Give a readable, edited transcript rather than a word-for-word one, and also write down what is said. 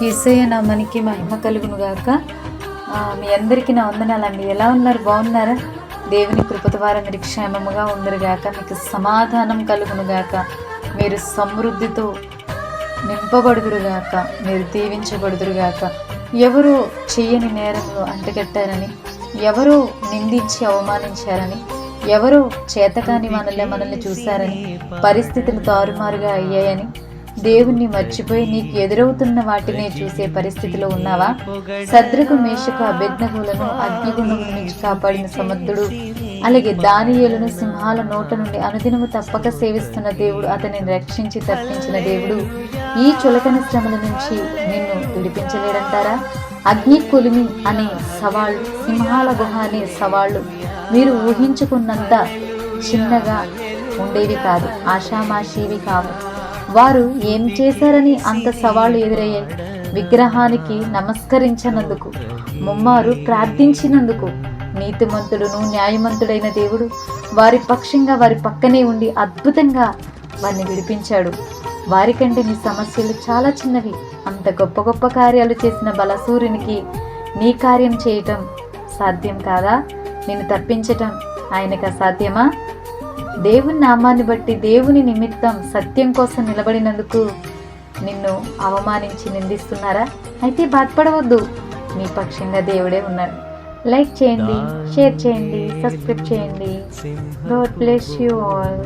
యేసయ్య నామానికి మహిమ కలుగును గాక. మీ అందరికీ నా వందనాలండి. ఎలా ఉన్నారు? బాగున్నారా? దేవుని కృప ద్వారా మీరు క్షేమముగా ఉందరుగాక. మీకు సమాధానం కలుగునుగాక. మీరు సమృద్ధితో నింపబడుదురుగాక. మీరు దీవించబడుదురుగాక. ఎవరు చెయ్యని నేరంలో అంటగట్టారని, ఎవరు నిందించి అవమానించారని, ఎవరు చేతకాని మనల్ని చూశారని, పరిస్థితులు తారుమారుగా అయ్యాయని దేవుణ్ణి మర్చిపోయి నీకు ఎదురవుతున్న వాటినే చూసే పరిస్థితిలో ఉన్నావా? శద్రకు, మేషకు, అబేద్నెగోలను అగ్నిగుండం నుంచి కాపాడిన సముద్రుడు, అలాగే దానియేలును సింహాల నోట నుండి అనుదినము తప్పక సేవిస్తున్న దేవుడు, అతనిని రక్షించి తప్పించిన దేవుడు ఈ చులకన శ్రమల నుంచి నిన్ను విడిపించలేడంటారా? అగ్ని కొలిమి అనే సవాళ్ళు, సింహాల గుహ అనే సవాళ్ళు మీరు ఊహించుకున్నంత చిన్నగా ఉండేవి కాదు, ఆషామాషీవి కావు. వారు ఏం చేశారని అంత సవాళ్లు ఎదురయ్యాయి? విగ్రహానికి నమస్కరించినందుకు, ముమ్మారు ప్రార్థించినందుకు నీతిమంతుడును న్యాయమంతుడైన దేవుడు వారి పక్షంగా వారి పక్కనే ఉండి అద్భుతంగా వారిని విడిపించాడు. వారికంటే నీ సమస్యలు చాలా చిన్నవి. అంత గొప్ప గొప్ప కార్యాలు చేసిన బలసూర్యునికి నీ కార్యం చేయటం సాధ్యం కాదా? నిన్ను తప్పించటం ఆయనకు అసాధ్యమా? దేవుని నామాన్ని బట్టి, దేవుని నిమిత్తం సత్యం కోసం నిలబడినందుకు నిన్ను అవమానించి నిందిస్తున్నారా? అయితే బాధపడవద్దు, నీ పక్షంగా దేవుడే ఉన్నాడు. లైక్ చేయండి, షేర్ చేయండి, సబ్స్క్రైబ్ చేయండి. God bless you all.